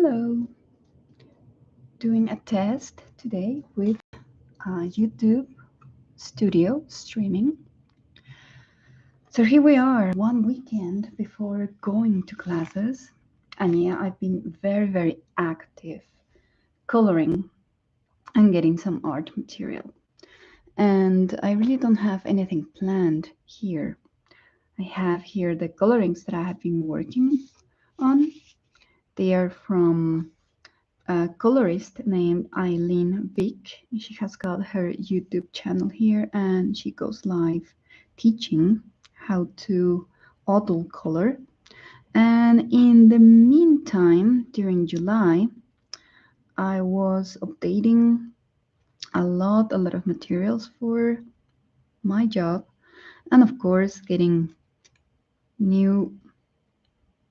Hello, doing a test today with YouTube Studio streaming. So here we are, one weekend before going to classes. And yeah, I've been very active coloring and getting some art material. And I really don't have anything planned here. I have here the colorings that I have been working on. They are from a colorist named ILene Vick. She has got her YouTube channel here and she goes live teaching how to auto color. And in the meantime, during July, I was updating a lot of materials for my job, and of course getting new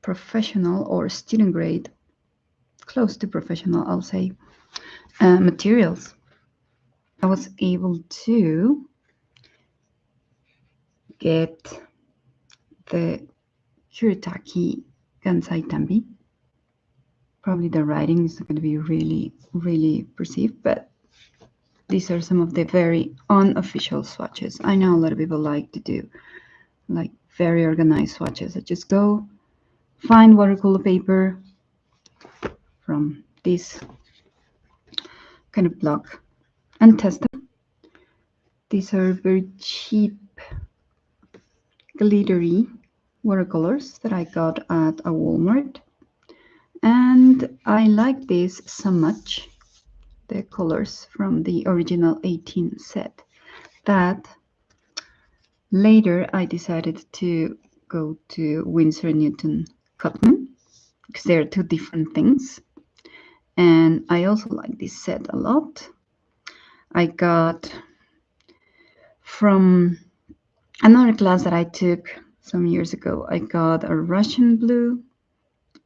professional or student grade, close to professional, I'll say, materials. I was able to get the Kuretake Gansai Tambi. Probably the writing is not going to be really perceived, but these are some of the very unofficial swatches. I know a lot of people like to do like very organized swatches. I just go find watercolor paper from this kind of block and test them. These are very cheap glittery watercolors that I got at a Walmart, and I like this so much, the colors from the original 18 set, that later I decided to go to Winsor & Newton Cotton because they're two different things. And I also like this set a lot. I got from another class that I took some years ago, I got a Russian blue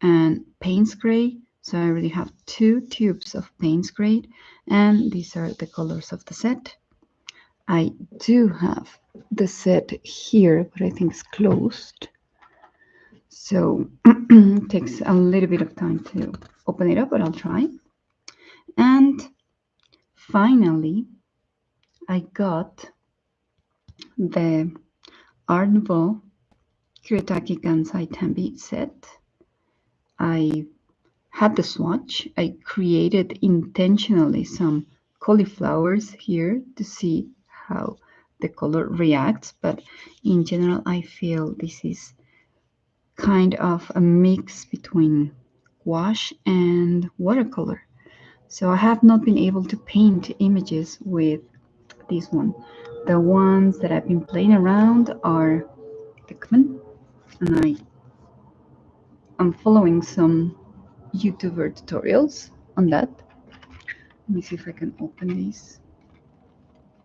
and Payne's gray. So I already have 2 tubes of Payne's gray, and these are the colors of the set. I do have the set here, but I think it's closed. So it takes a little bit of time to open it up, but I'll try. And finally, I got the Art Nouveau Kuretake Gansai Tambi set. I had the swatch. I created intentionally some cauliflowers here to see how the color reacts, but in general I feel this is kind of a mix between gouache and watercolor. So I have not been able to paint images with this one. The ones that I've been playing around are the common, and I'm following some YouTuber tutorials on that. Let me see if I can open these.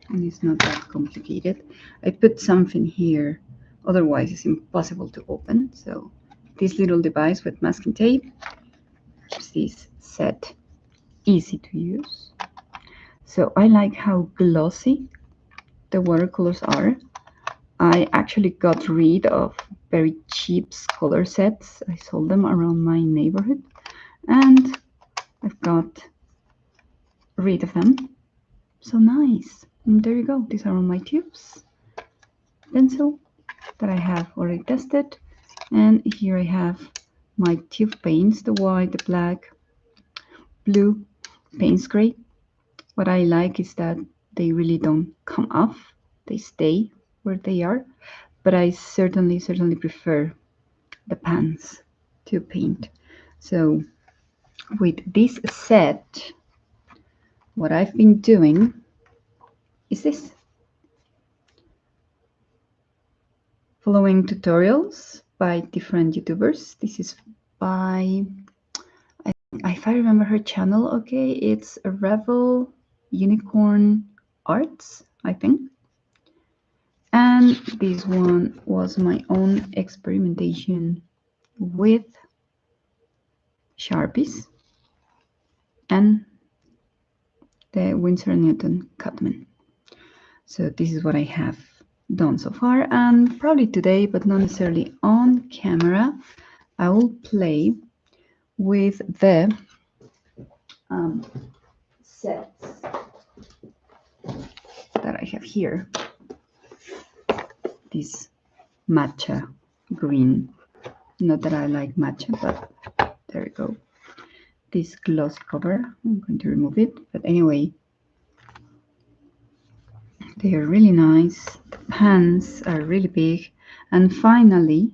And it's not that complicated. I put something here, otherwise it's impossible to open. So this little device with masking tape keeps this set easy to use. So I like how glossy the watercolors are. I actually got rid of very cheap color sets. I sold them around my neighborhood, and I've got rid of them. So nice. And there you go. These are all my tubes. Pencil that I have already tested. And here I have my tube paints, the white, the black, blue, Payne's gray. What I like is that they really don't come off. They stay where they are. But I certainly prefer the pans to paint. So with this set, what I've been doing is this. Following tutorials by different YouTubers. This is by, if I remember her channel, okay, it's Rebel Unicorn Arts, I think. And this one was my own experimentation with Sharpies and the Winsor & Newton Cutman. So this is what I have done so far, and probably today, but not necessarily on camera, I will play with the sets that I have here. This matcha green. Not that I like matcha, but there we go. This glossy cover, I'm going to remove it. But anyway, they are really nice. The pans are really big. And finally,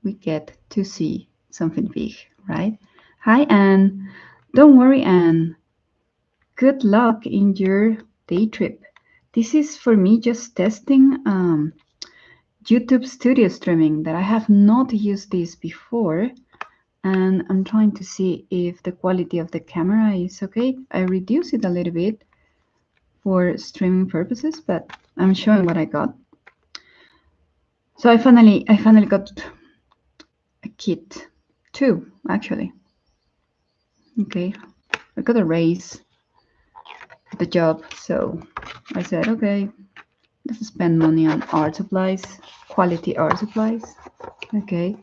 we get to see something big, right? Hi, Anne. Don't worry, Anne. Good luck in your day trip. This is for me just testing YouTube studio streaming that I have not used this before. And I'm trying to see if the quality of the camera is okay. I reduced it a little bit for streaming purposes, but I'm showing what I got. So I finally got a kit, 2 actually. Okay, I got a raise at the job, so I said, okay, let's spend money on art supplies, quality art supplies. Okay,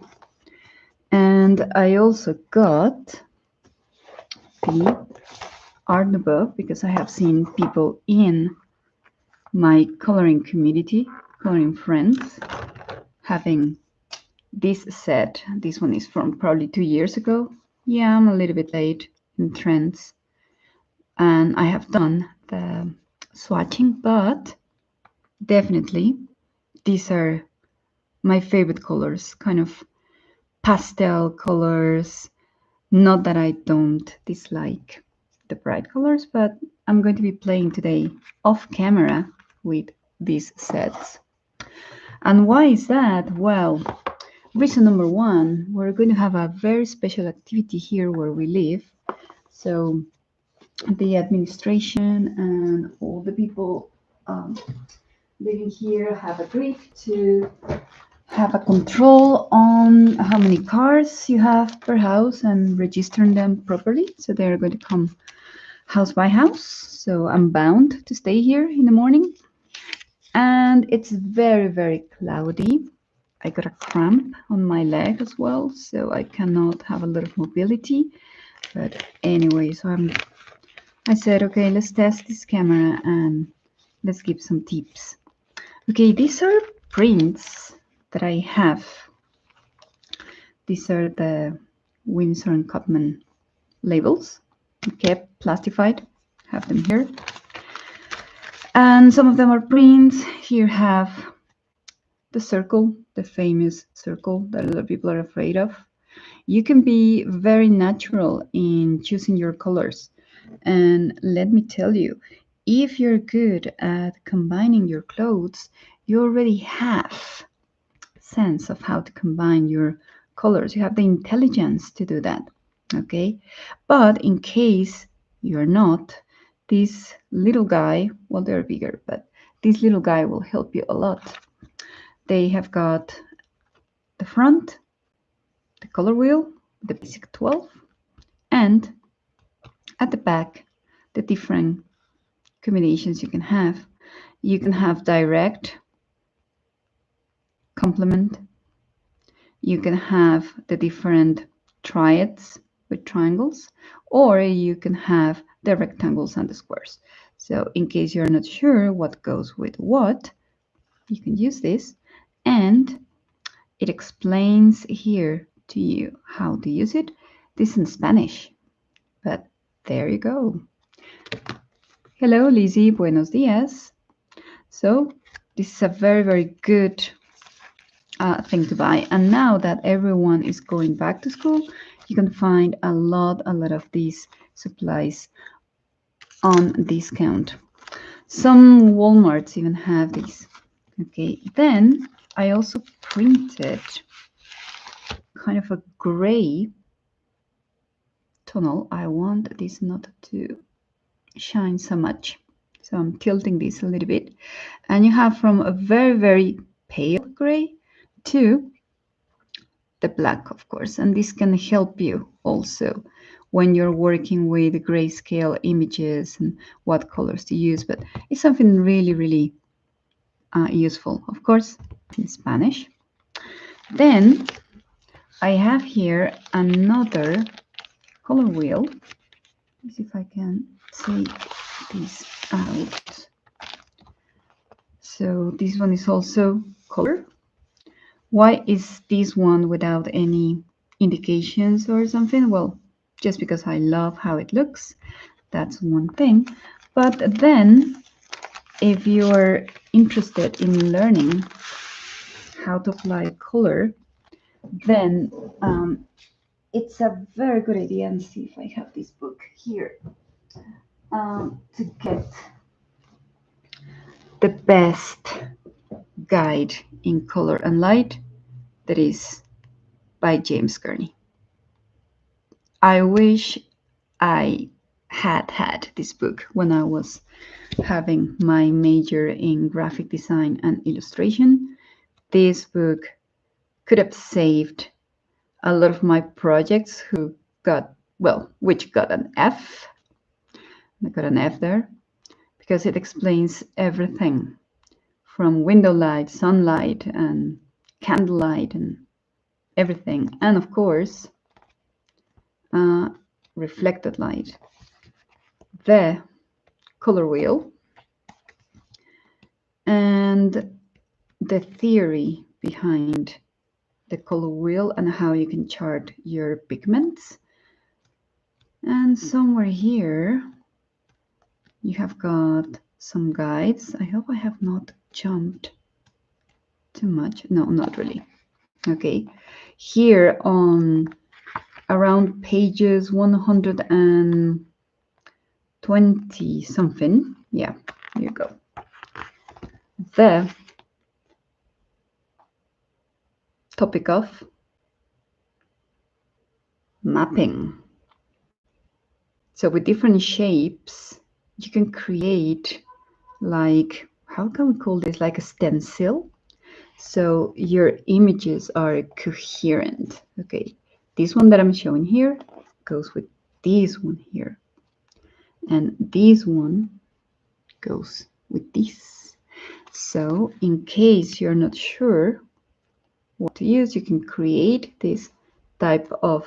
and I also got the art book because I have seen people in my coloring community, coloring friends, having this set. This one is from probably 2 years ago. Yeah, I'm a little bit late in trends. And I have done the swatching, but definitely these are my favorite colors, kind of pastel colors. Not that I don't dislike the bright colors, but I'm going to be playing today off camera with these sets. And why is that? Well, reason number 1, we're going to have a very special activity here where we live. So the administration and all the people living here have agreed to have a control on how many cars you have per house and register them properly. So they're going to come house by house. So I'm bound to stay here in the morning. And it's very, very cloudy. I got a cramp on my leg as well, so I cannot have a lot of mobility. But anyway, so I said, okay, let's test this camera and let's give some tips. Okay, these are prints that I have. These are the Winsor and Cotman labels, kept plastified, have them here. And some of them are prints. Here have the circle, the famous circle that a lot of people are afraid of. You can be very natural in choosing your colors. And let me tell you, if you're good at combining your clothes, you already have sense of how to combine your colors. You have the intelligence to do that, okay? But in case you're not, this little guy, well, they're bigger, but this little guy will help you a lot. They have got the front, the color wheel, the basic 12, and at the back, the different combinations you can have. You can have direct, complement. You can have the different triads with triangles, or you can have the rectangles and the squares. So in case you're not sure what goes with what, you can use this, and it explains here to you how to use it. This is in Spanish, but there you go. Hello, Lizzie. Buenos días. So this is a very, very good thing to buy. And now that everyone is going back to school, you can find a lot of these supplies on discount. Some Walmarts even have these. Okay, then I also printed kind of a gray tunnel. I want this not to shine so much, so I'm tilting this a little bit. And you have from a very, very pale gray to the black, of course, and this can help you also when you're working with grayscale images and what colors to use, but it's something really, really useful, of course, in Spanish. Then I have here another color wheel. Let's see if I can take this out. So this one is also color. Why is this one without any indications or something? Well, just because I love how it looks. That's one thing. But then, if you're interested in learning how to apply color, then it's a very good idea. And see if I have this book here to get the best guide in color and light, that is by James Gurney. I wish I had this book when I was having my major in graphic design and illustration. This book could have saved a lot of my projects which got an F. I got an F there because it explains everything from window light, sunlight, and candlelight, and everything. And of course, reflected light. The color wheel and the theory behind the color wheel and how you can chart your pigments. And somewhere here you have got some guides. I hope I have not jumped too much. No, not really. Okay, here on around pages 120 something. Yeah, here you go. The topic of mapping. So with different shapes, you can create, like, how can we call this, like a stencil? So your images are coherent. Okay, this one that I'm showing here goes with this one here. And this one goes with this. So in case you're not sure what to use, you can create this type of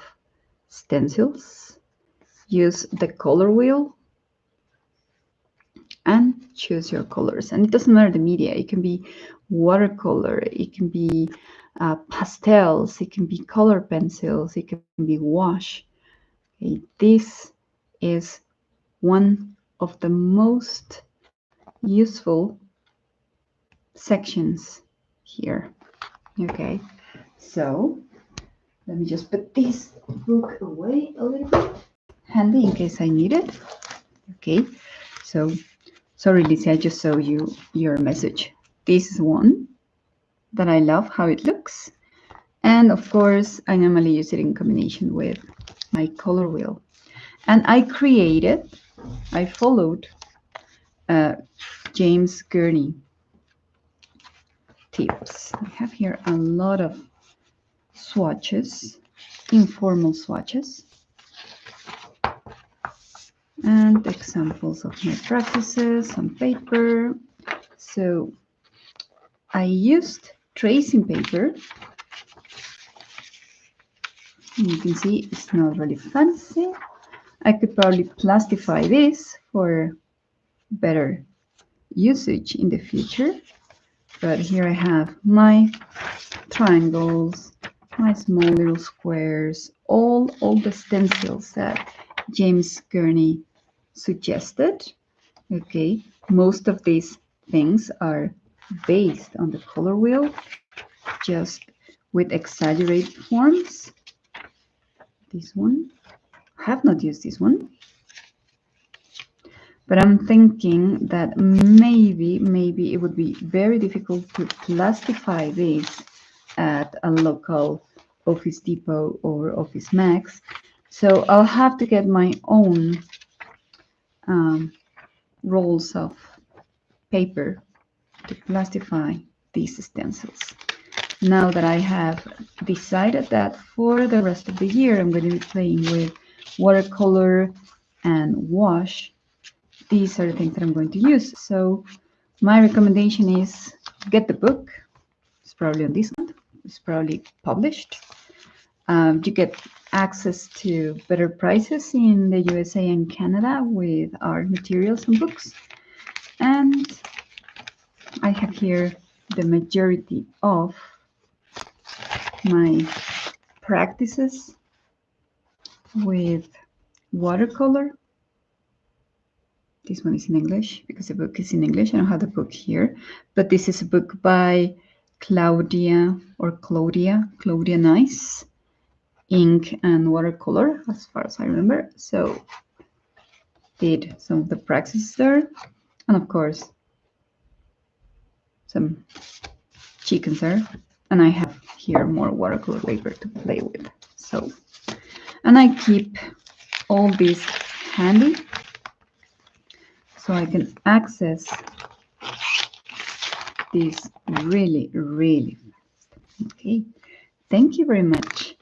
stencils, use the color wheel, and choose your colors. And it doesn't matter the media. It can be watercolor, it can be pastels, it can be color pencils, it can be wash. Okay, this is one of the most useful sections here. Okay, so let me just put this book away a little bit, handy in case I need it. Okay, so sorry, Lizzie, I just saw you your message. This is one that I love how it looks, and of course I normally use it in combination with my color wheel. And I followed James Gurney tips. I have here a lot of swatches, informal swatches, and examples of my practices on paper. So I used tracing paper. You can see it's not really fancy. I could probably plastify this for better usage in the future. But here I have my triangles, my small little squares, all the stencils that James Gurney suggested. Okay, most of these things are based on the color wheel, just with exaggerated forms. This one, I have not used this one, but I'm thinking that maybe it would be very difficult to plastify this at a local Office Depot or Office Max. So I'll have to get my own rolls of paper to plastify these stencils. Now that I have decided that for the rest of the year I'm going to be playing with watercolor and wash, these are the things that I'm going to use. So my recommendation is get the book. It's probably on this one. It's probably published. You get access to better prices in the USA and Canada with art materials and books. And I have here the majority of my practices with watercolor. This one is in English because the book is in English. I don't have the book here, but this is a book by Claudia Nice, ink and watercolor, as far as I remember. So did some of the practices there, and of course some chickens there. And I have here more watercolor paper to play with. So, and I keep all this handy so I can access this really, really fast. Okay, thank you very much.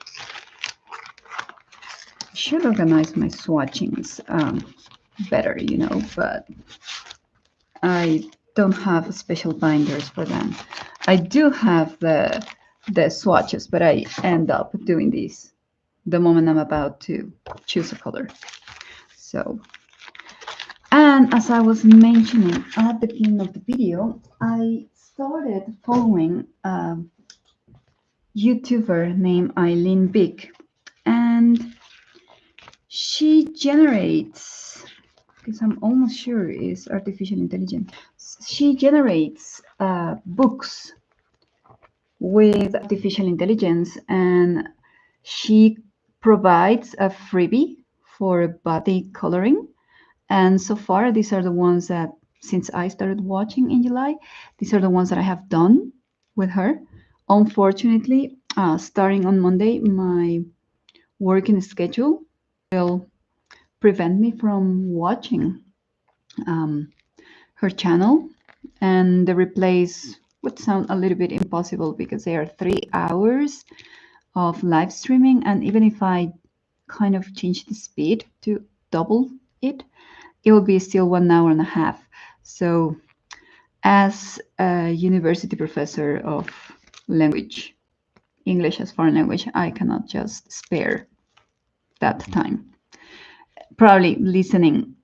I should organize my swatchings better, you know, but I don't have special binders for them. I do have the swatches, but I end up doing these the moment I'm about to choose a color. So, and as I was mentioning at the beginning of the video, I started following a YouTuber named ILene Vick, and she generates, because I'm almost sure it's artificial intelligence, she generates books with artificial intelligence, and she provides a freebie for body coloring. And so far, these are the ones that, since I started watching in July, these are the ones that I have done with her. Unfortunately, starting on Monday, my working schedule will prevent me from watching her channel, and the replays would sound a little bit impossible because they are 3 hours of live streaming, and even if I kind of change the speed to double it, it will be still 1 hour and a half. So as a university professor of language, English as foreign language, I cannot just spare that time. Probably listening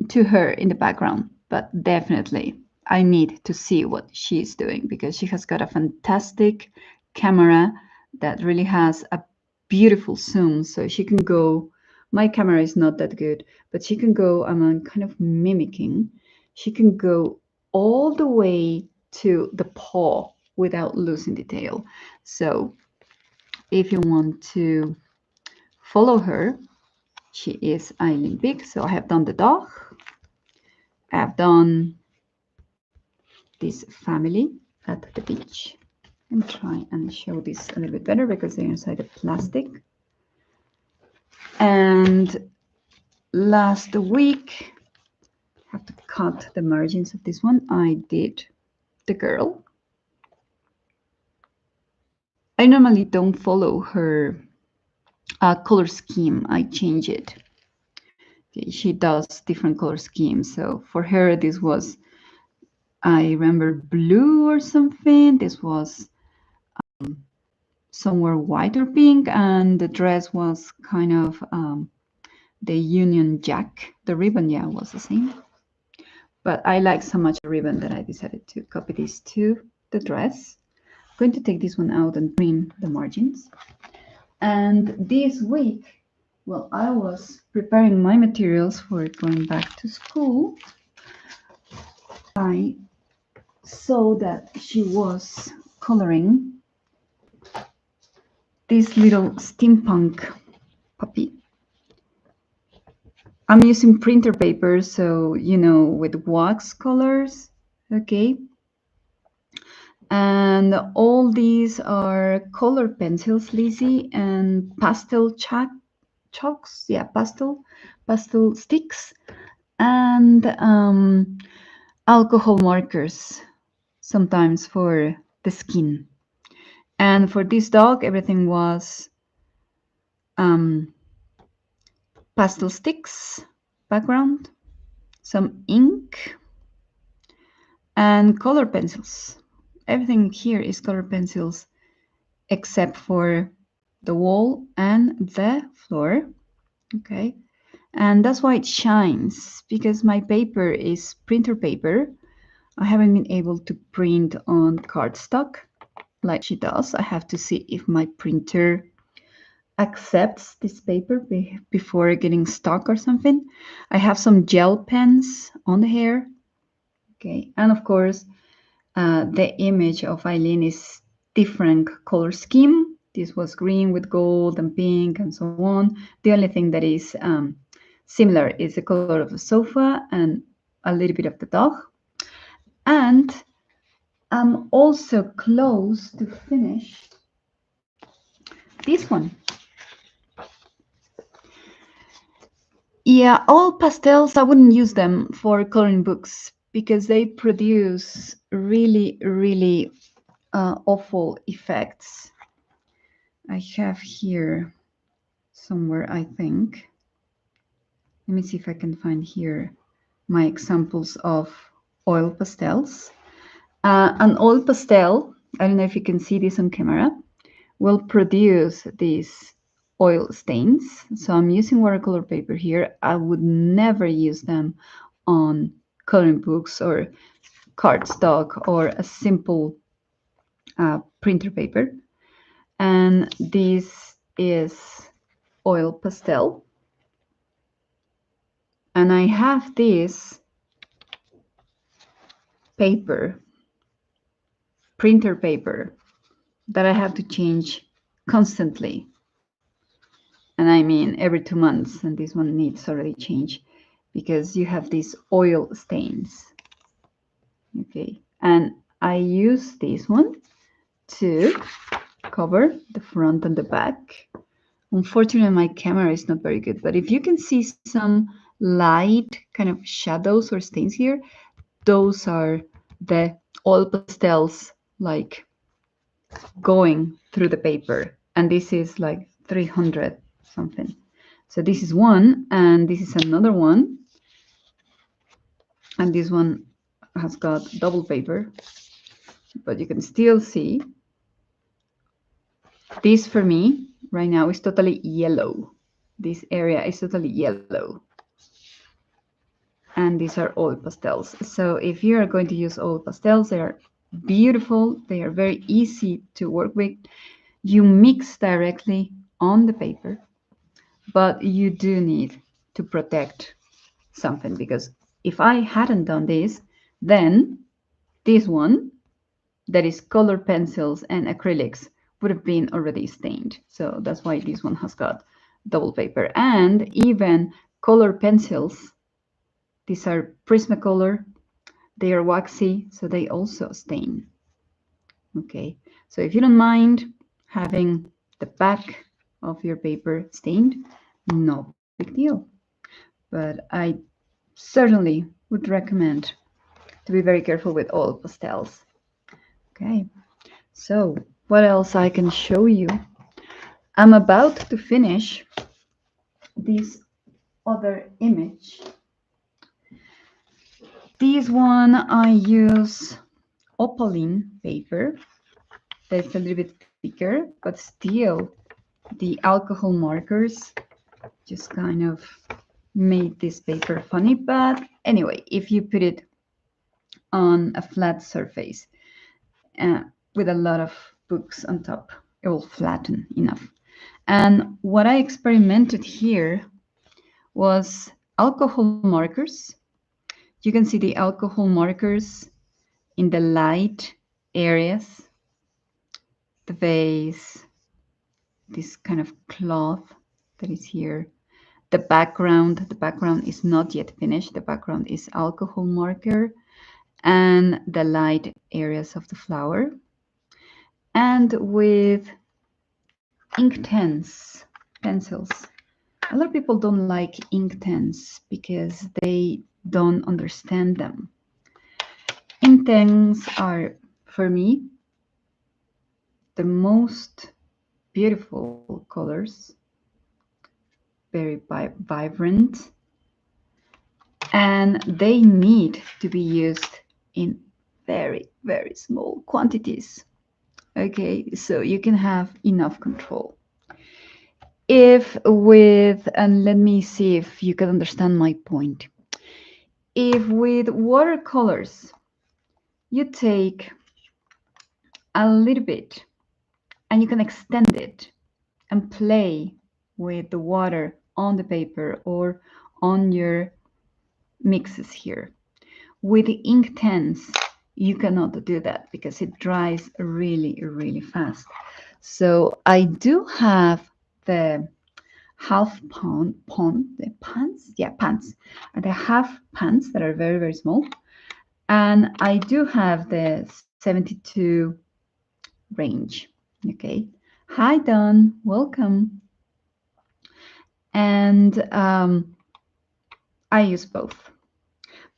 to her in the background, but definitely I need to see what she's doing, because she has got a fantastic camera that really has a beautiful zoom. So she can go, my camera is not that good, but she can go, I'm kind of mimicking, she can go all the way to the paw without losing detail. So if you want to follow her, she is ILene Vick. So I have done the dog, I've done this family at the beach. Let me try and show this a little bit better because they're inside the plastic. And last week, I have to cut the margins of this one, I did the girl. I normally don't follow her color scheme, I change it. Okay, she does different color schemes. So for her, this was, I remember, blue or something. This was somewhere white or pink, and the dress was kind of the Union Jack. The ribbon, yeah, was the same. But I like so much the ribbon that I decided to copy this to the dress. I'm going to take this one out and trim the margins. And this week, well, I was preparing my materials for going back to school. I saw that she was coloring this little steampunk puppy. I'm using printer paper, so, you know, with wax colors, okay? And all these are color pencils, Lizzie, and pastel chalks, yeah, pastel sticks, and alcohol markers, sometimes for the skin. And for this dog, everything was pastel sticks, background, some ink, and color pencils. Everything here is color pencils except for the wall and the floor. Okay, and that's why it shines, because my paper is printer paper. I haven't been able to print on cardstock like she does. I have to see if my printer accepts this paper before getting stuck or something. I have some gel pens on the hair. Okay, and of course, the image of ILene is different color scheme. This was green with gold and pink and so on. The only thing that is similar is the color of the sofa and a little bit of the dog. And I'm also close to finish this one. Yeah, all pastels, I wouldn't use them for coloring books because they produce really, really awful effects. I have here somewhere, I think. Let me see if I can find here my examples of oil pastels. An oil pastel, I don't know if you can see this on camera, will produce these oil stains. So I'm using watercolor paper here. I would never use them on coloring books or cardstock or a simple printer paper. And this is oil pastel. And I have this paper, printer paper, that I have to change constantly. And I mean every 2 months, and this one needs already change because you have these oil stains. Okay, and I use this one to cover the front and the back. Unfortunately, my camera is not very good, but if you can see some light kind of shadows or stains here, those are the oil pastels like going through the paper. And this is like 300 something. So this is one, and this is another one. And this one has got double paper, but you can still see this for me right now is totally yellow. This area is totally yellow. And these are oil pastels. So if you are going to use oil pastels, they are beautiful. They are very easy to work with. You mix directly on the paper, but you do need to protect something, because if I hadn't done this, then this one that is color pencils and acrylics would have been already stained. So that's why this one has got double paper. And even color pencils, these are Prismacolor, they are waxy, so they also stain. Okay, so if you don't mind having the back of your paper stained, no big deal. But I certainly would recommend to be very careful with oil pastels. Okay, so what else I can show you? I'm about to finish this other image. This one I use opaline paper. That's a little bit thicker, but still the alcohol markers just kind of made this paper funny. But anyway, if you put it on a flat surface with a lot of books on top, it will flatten enough. And what I experimented here was alcohol markers. You can see the alcohol markers in the light areas, the vase, this kind of cloth that is here. The background is not yet finished. The background is alcohol marker, and the light areas of the flower. And with Inktense pencils. A lot of people don't like Inktense because they don't understand them. Inktense are, for me, the most beautiful colors, very vibrant, and they need to be used in very, very small quantities. Okay, so you can have enough control. If with, and let me see if you can understand my point. If with watercolors, you take a little bit and you can extend it and play with the water on the paper or on your mixes here. With the Inktense, you cannot do that because it dries really, really fast. So I do have the half the pants, yeah, pants, are the half pants that are very, very small. And I do have the 72 range. Okay. Hi, Don. Welcome. And I use both.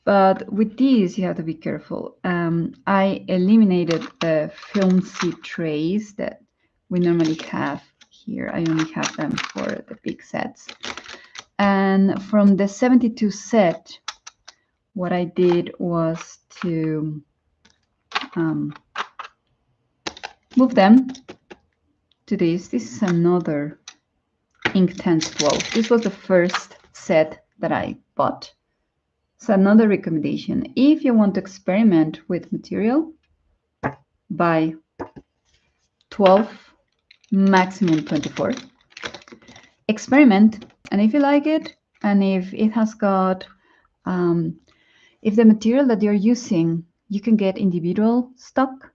But with these, you have to be careful. I eliminated the film seed trays that we normally have here. I only have them for the big sets. And from the 72 set, what I did was to move them to this. This is another Inktense 12. This was the first set that I bought. So another recommendation, if you want to experiment with material, buy 12, maximum 24. Experiment, and if you like it, and if it has got, if the material that you're using, you can get individual stock,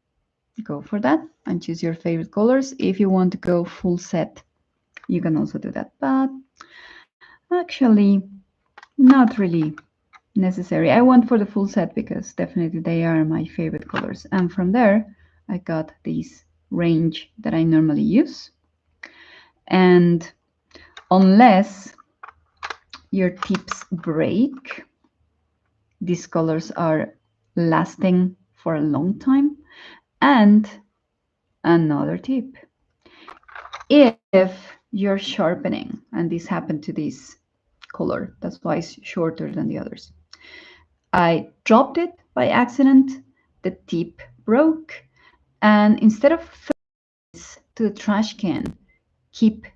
go for that and choose your favorite colors. If you want to go full set, you can also do that, but actually not really necessary. I went for the full set because definitely they are my favorite colors. And from there, I got this range that I normally use. And unless your tips break, these colors are lasting for a long time. And another tip, if you're sharpening, and this happened to this color, that's why it's shorter than the others. I dropped it by accident, the tip broke, and instead of throwing this to the trash can, keep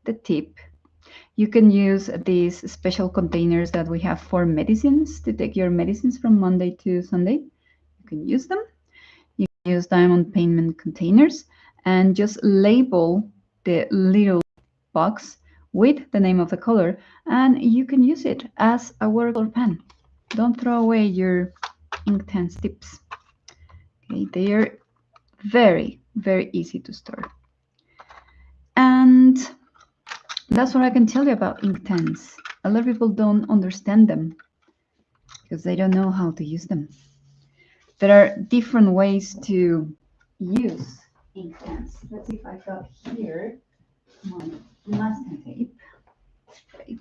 the tip. You can use these special containers that we have for medicines to take your medicines from Monday to Sunday. You can use them. You can use diamond payment containers and just label the little box with the name of the color, and you can use it as a watercolor pen. Don't throw away your Inktense tips. Okay, they are very, very easy to store. And that's what I can tell you about Inktense. A lot of people don't understand them because they don't know how to use them. There are different ways to use Inktense. Let's see if I got here my masking tape. Okay.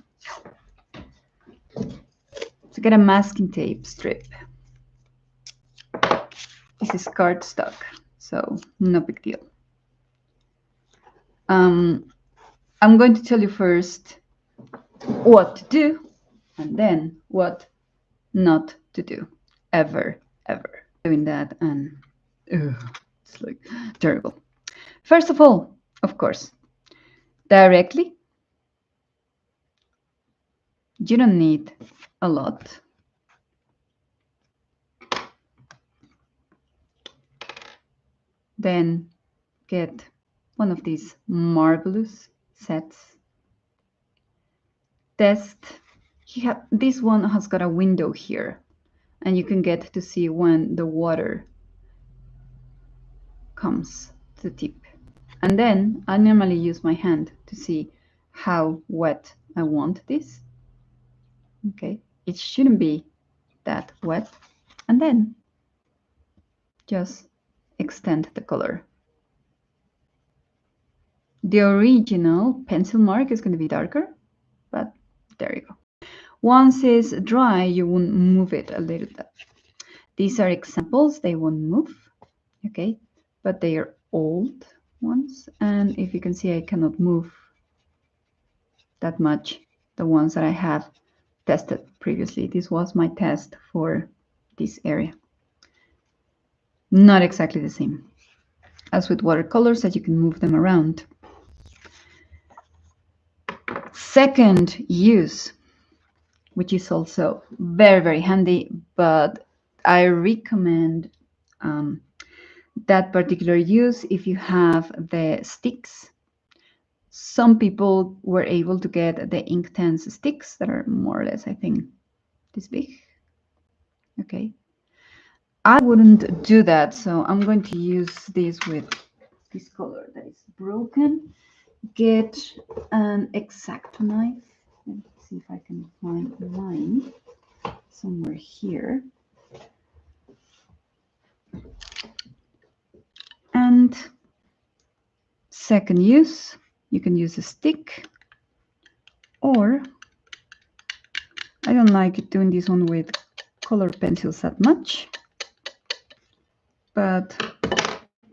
To get a masking tape strip, this is cardstock, so no big deal. I'm going to tell you first what to do and then what not to do. Ever doing that, and it's like terrible. First of all, of course, directly, you don't need a lot. Then get one of these marvelous sets. Test. This one has got a window here, and you can get to see when the water comes to the tip. And then I normally use my hand to see how wet I want this. Okay, it shouldn't be that wet. And then just extend the color. The original pencil mark is going to be darker, but there you go. Once it's dry, you won't move it a little bit. These are examples, they won't move, okay? But they are old ones, and if you can see, I cannot move that much the ones that I have tested previously. This was my test for this area. Not exactly the same as with watercolors that you can move them around. Second use, which is also very, very handy, but I recommend that particular use if you have the sticks. Some people were able to get the Inktense sticks that are more or less, I think, this big. Okay. I wouldn't do that, so I'm going to use this with this color that is broken. Get an X-Acto knife. Let's see if I can find mine somewhere here. And second use, you can use a stick, or I don't like doing this one with colored pencils that much, but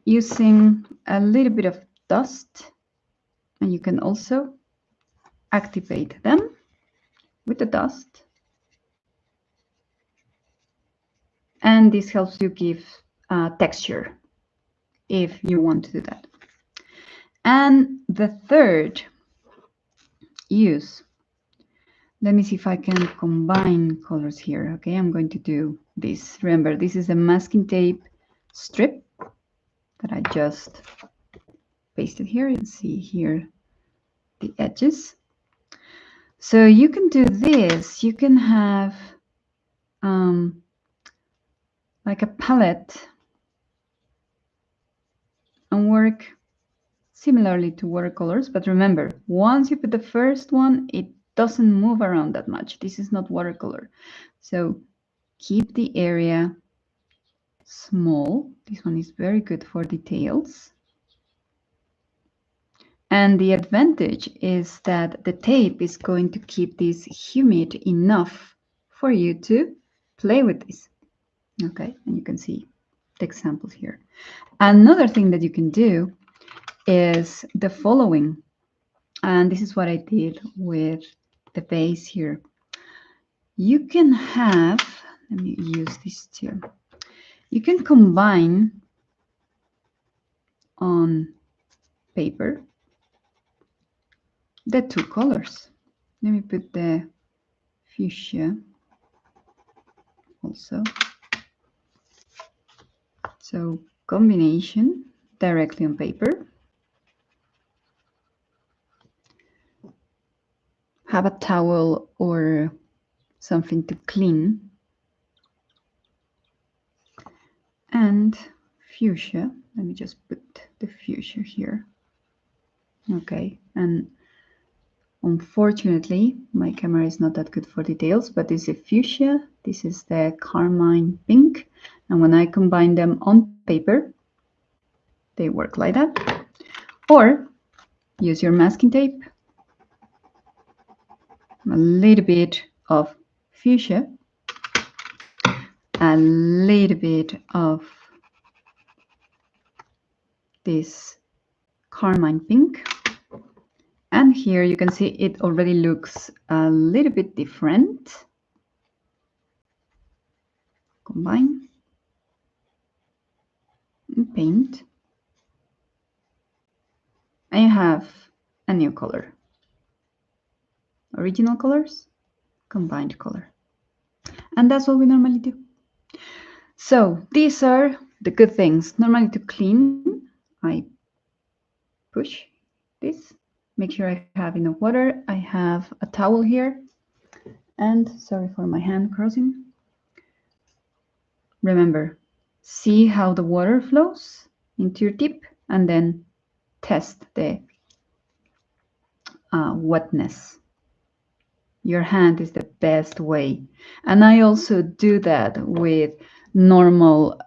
using a little bit of dust, and you can also activate them with the dust. And this helps you give texture if you want to do that. And the third use, let me see if I can combine colors here. Okay, I'm going to do this. Remember, this is a masking tape strip that I just pasted here. You can see here the edges. So you can do this. You can have like a palette and work similarly to watercolors. But remember, once you put the first one, it doesn't move around that much. This is not watercolor. So keep the area small. This one is very good for details. And the advantage is that the tape is going to keep this humid enough for you to play with this. Okay, and you can see the examples here. Another thing that you can do is the following. And this is what I did with the base here. You can have, let me use this too. You can combine on paper the two colors. Let me put the fuchsia also. So combination directly on paper. Have a towel or something to clean. And fuchsia, let me just put the fuchsia here. Okay, and unfortunately, my camera is not that good for details, but this is fuchsia, this is the carmine pink, and when I combine them on paper, they work like that. Or use your masking tape, a little bit of fuchsia, a little bit of this carmine pink, and here you can see it already looks a little bit different. Combine and paint, and you have a new color. Original colors, combined color. And that's what we normally do. So these are the good things. Normally to clean, I push this, make sure I have enough water. I have a towel here, and sorry for my hand crossing. Remember, see how the water flows into your tip, and then test the wetness. Your hand is the best way. And I also do that with normal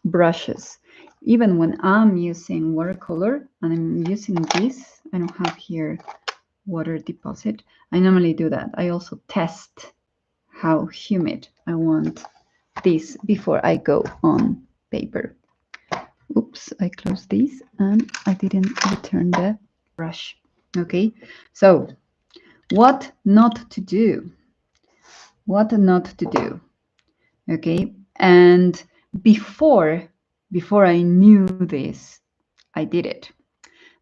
brushes. Even when I'm using watercolor and I'm using this, I don't have here water deposit. I normally do that. I also test how humid I want this before I go on paper. Oops, I closed this and I didn't return the brush. Okay, so what not to do? What not to do? Okay, and before I knew this, I did it.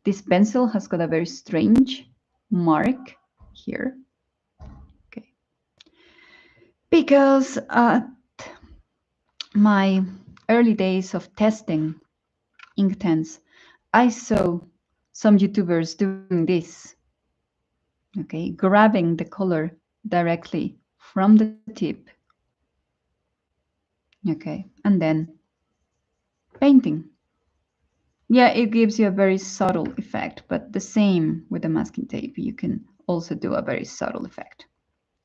This pencil has got a very strange mark here. Okay. Because my early days of testing Inktense, I saw some YouTubers doing this. Okay, grabbing the color directly from the tip. Okay, and then painting. Yeah, it gives you a very subtle effect, but the same with the masking tape. You can also do a very subtle effect.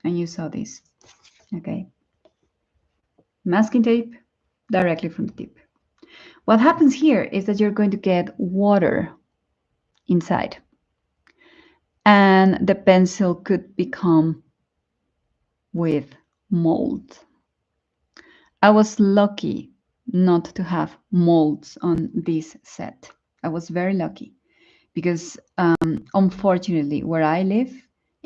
And you saw this. Okay. Masking tape directly from the tip. What happens here is that you're going to get water inside. And the pencil could become with mold. I was lucky not to have molds on this set. I was very lucky because unfortunately where I live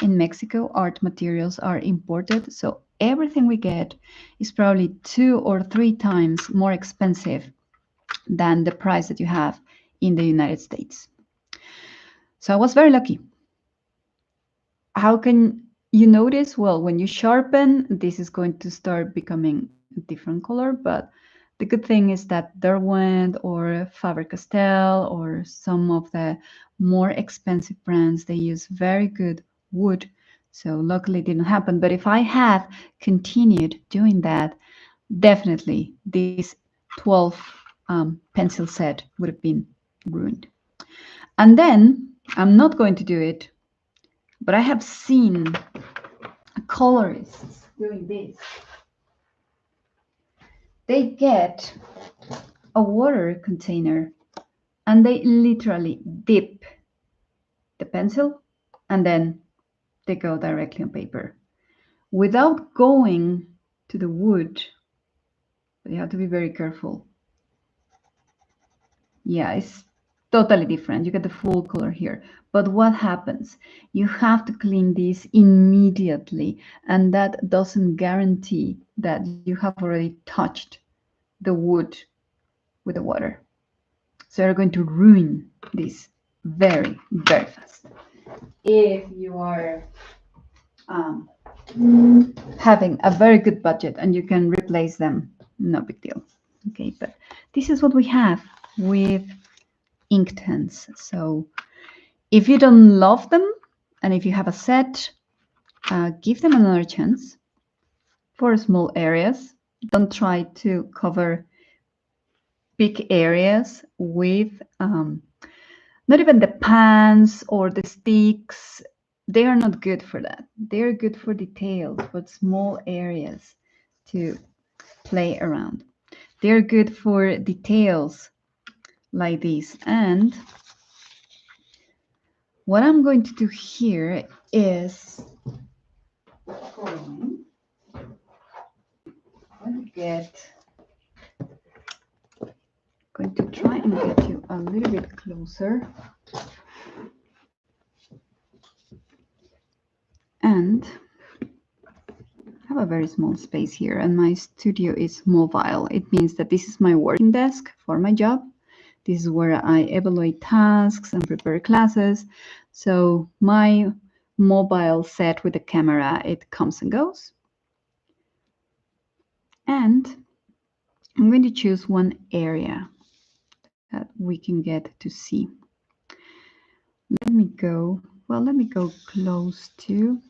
in Mexico, art materials are imported. So everything we get is probably 2 or 3 times more expensive than the price that you have in the United States. So I was very lucky. How can you notice? Well, when you sharpen, this is going to start becoming a different color, but the good thing is that Derwent or Faber Castell or some of the more expensive brands, they use very good wood. So luckily it didn't happen. But if I had continued doing that, definitely this 12 pencil set would have been ruined. And then I'm not going to do it, but I have seen colorists doing this. They get a water container and they literally dip the pencil and then they go directly on paper without going to the wood. But you have to be very careful. Yeah, it's totally different. You get the full color here. But what happens? You have to clean this immediately, and that doesn't guarantee that you have already touched the wood with the water. So you're going to ruin this very, very fast. If you are having a very good budget and you can replace them, no big deal. Okay, but this is what we have with Inktense. So if you don't love them and if you have a set, give them another chance for small areas. Don't try to cover big areas with not even the pans or the sticks. They are not good for that. They're good for details, but small areas to play around. They're good for details like this. And what I'm going to do here is going to try and get you a little bit closer. And I have a very small space here, and my studio is mobile. It means that this is my working desk for my job. This is where I evaluate tasks and prepare classes. So my mobile set with the camera, it comes and goes. And I'm going to choose one area that we can get to see. Let me go close to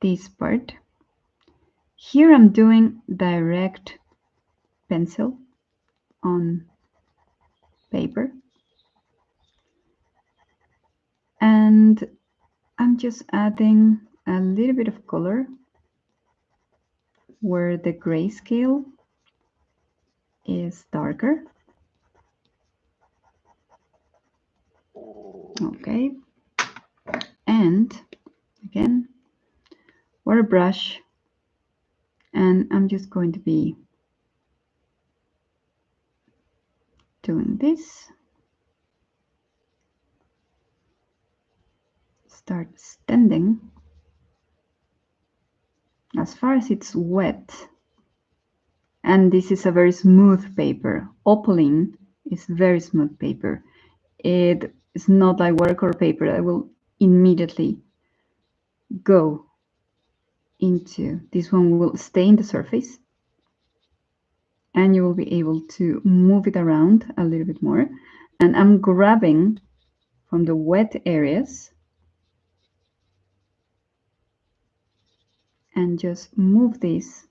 this part. Here I'm doing direct pencil on paper. And I'm just adding a little bit of color where the grayscale is darker. Okay. And again, water brush. And I'm just going to be doing this. Start standing as far as it's wet. And this is a very smooth paper. Opaline is very smooth paper. It is not like watercolor paper that will immediately go into this one, will stay in the surface, and you will be able to move it around a little bit more. And I'm grabbing from the wet areas and just move this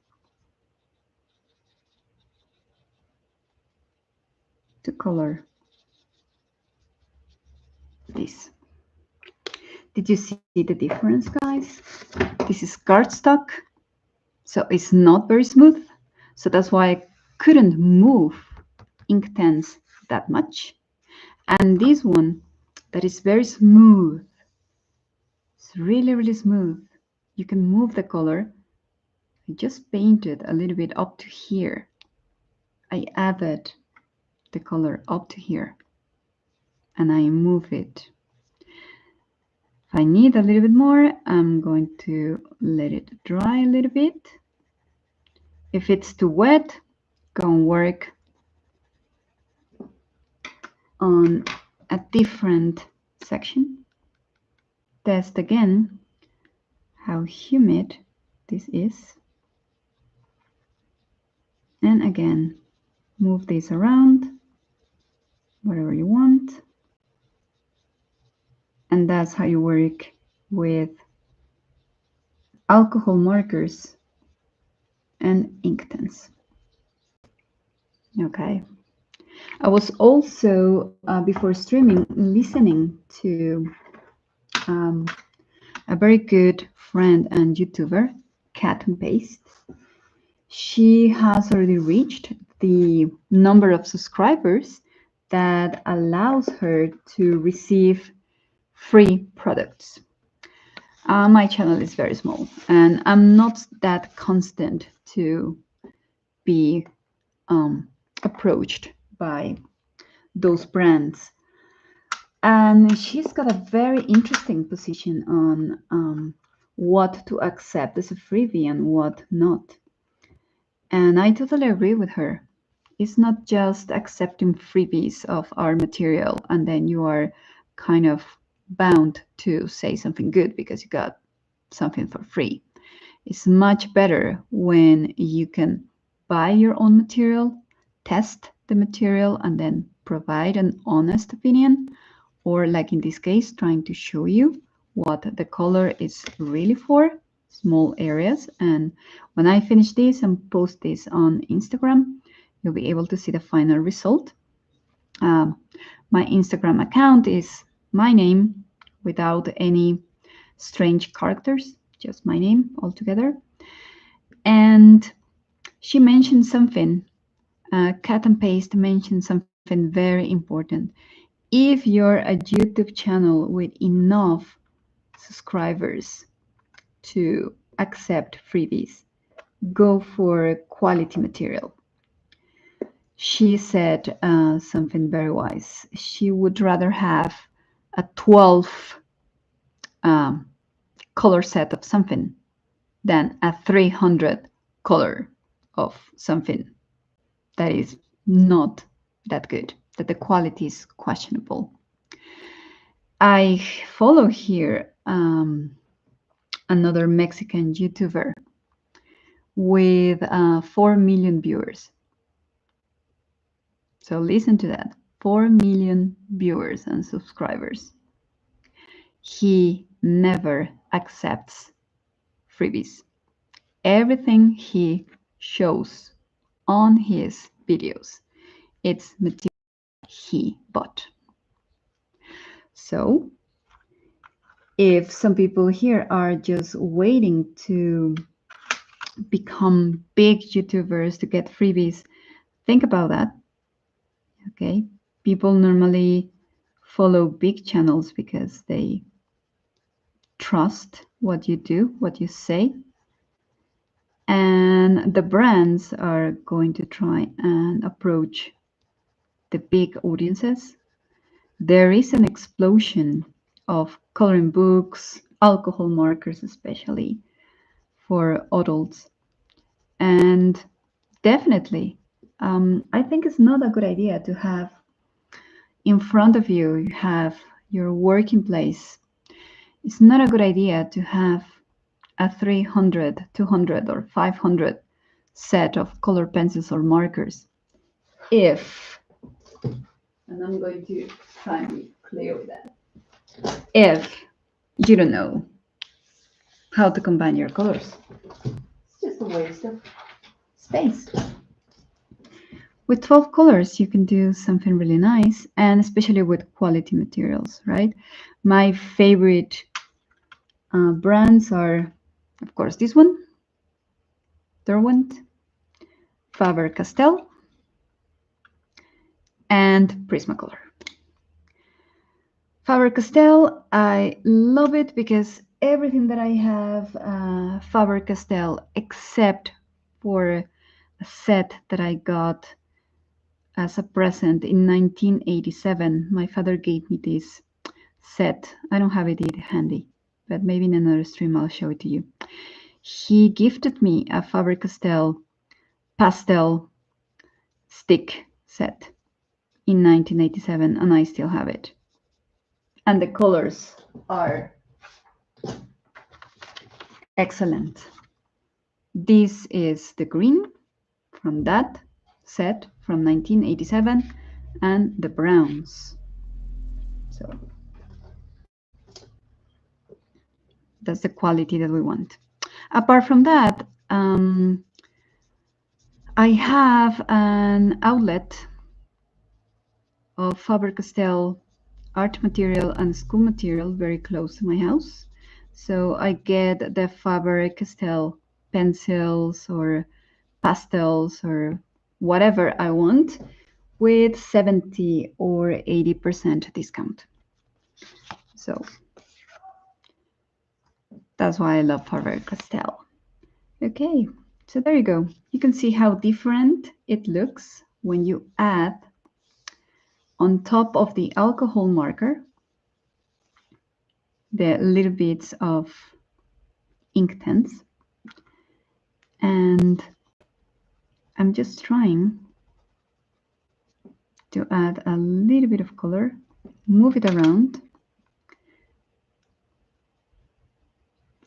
to color this. Did you see the difference, guys? This is cardstock, so it's not very smooth. So that's why I couldn't move Inktense that much. And this one, that is very smooth. It's really, really smooth. You can move the color. I just painted a little bit up to here. I added the color up to here, and I move it. If I need a little bit more, I'm going to let it dry a little bit. If it's too wet, go and work on a different section. Test again how humid this is. And again, move this around, whatever you want. And that's how you work with alcohol markers and Inktense. Okay. I was also, before streaming, listening to a very good friend and YouTuber, Cat and Paste. She has already reached the number of subscribers that allows her to receive free products. My channel is very small, and I'm not that constant to be approached by those brands. And she's got a very interesting position on what to accept as a freebie and what not. And I totally agree with her. It's not just accepting freebies of our material and then you are kind of bound to say something good because you got something for free. It's much better when you can buy your own material, test the material, and then provide an honest opinion, or like in this case, trying to show you what the color is really for, small areas. And when I finish this and post this on Instagram, you'll be able to see the final result. My Instagram account is my name without any strange characters, just my name altogether. And she mentioned something, Cat and Paste mentioned something very important. If you're a YouTube channel with enough subscribers to accept freebies, go for quality material. She said something very wise. She would rather have a 12 color set of something than a 300 color of something that is not that good, that the quality is questionable. I follow here another Mexican YouTuber with 4 million viewers. So listen to that, 4 million viewers and subscribers. He never accepts freebies. Everything he shows on his videos, it's material he bought. So if some people here are just waiting to become big YouTubers to get freebies, think about that. Okay, people normally follow big channels because they trust what you do, what you say, and the brands are going to try and approach the big audiences. There is an explosion of coloring books, alcohol markers especially for adults, and definitely I think it's not a good idea to have in front of you, you have your working place, it's not a good idea to have a 300, 200, or 500 set of color pencils or markers if, and I'm going to try and be clear with that, if you don't know how to combine your colors. It's just a waste of space. With 12 colors, you can do something really nice, and especially with quality materials, right? My favorite brands are, of course, this one, Derwent, Faber Castell, and Prismacolor. Faber Castell, I love it because everything that I have Faber Castell, except for a set that I got as a present in 1987. My father gave me this set. I don't have it handy, but maybe in another stream I'll show it to you. He gifted me a Faber Castell pastel stick set in 1987, and I still have it. And the colors are excellent. This is the green from that set from 1987, and the browns. So that's the quality that we want. Apart from that, I have an outlet of Faber Castell art material and school material very close to my house. So I get the Faber Castell pencils or pastels or whatever I want with 70 or 80% discount. So that's why I love Faber Castell. Okay, so there you go. You can see how different it looks when you add on top of the alcohol marker the little bits of Inktense. And I'm just trying to add a little bit of color, move it around.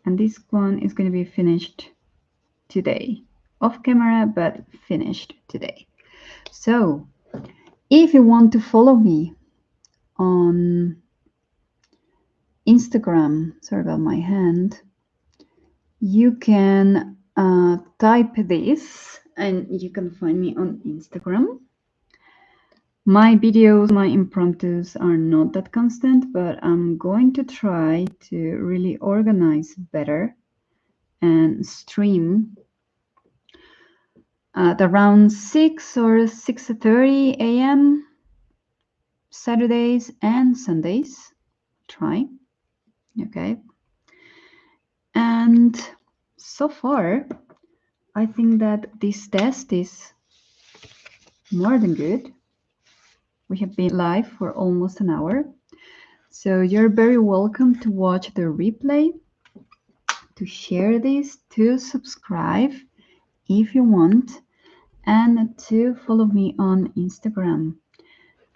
And this one is going to be finished today. Off camera, but finished today. So if you want to follow me on Instagram, sorry about my hand, you can type this and you can find me on Instagram. My videos, my impromptus are not that constant, but I'm going to try to really organize better and stream at around 6 or 6:30 a.m. Saturdays and Sundays. Try. Okay. And so far, I think that this test is more than good. We have been live for almost an hour. So you're very welcome to watch the replay, to share this, to subscribe if you want, and to follow me on Instagram.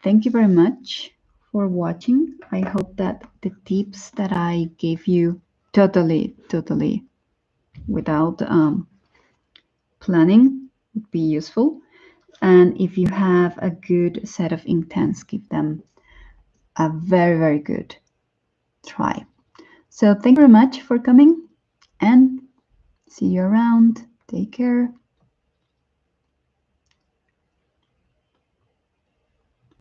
Thank you very much for watching. I hope that the tips that I gave you totally without planning would be useful. And if you have a good set of Inktense, give them a very good try. So thank you very much for coming, and see you around. Take care.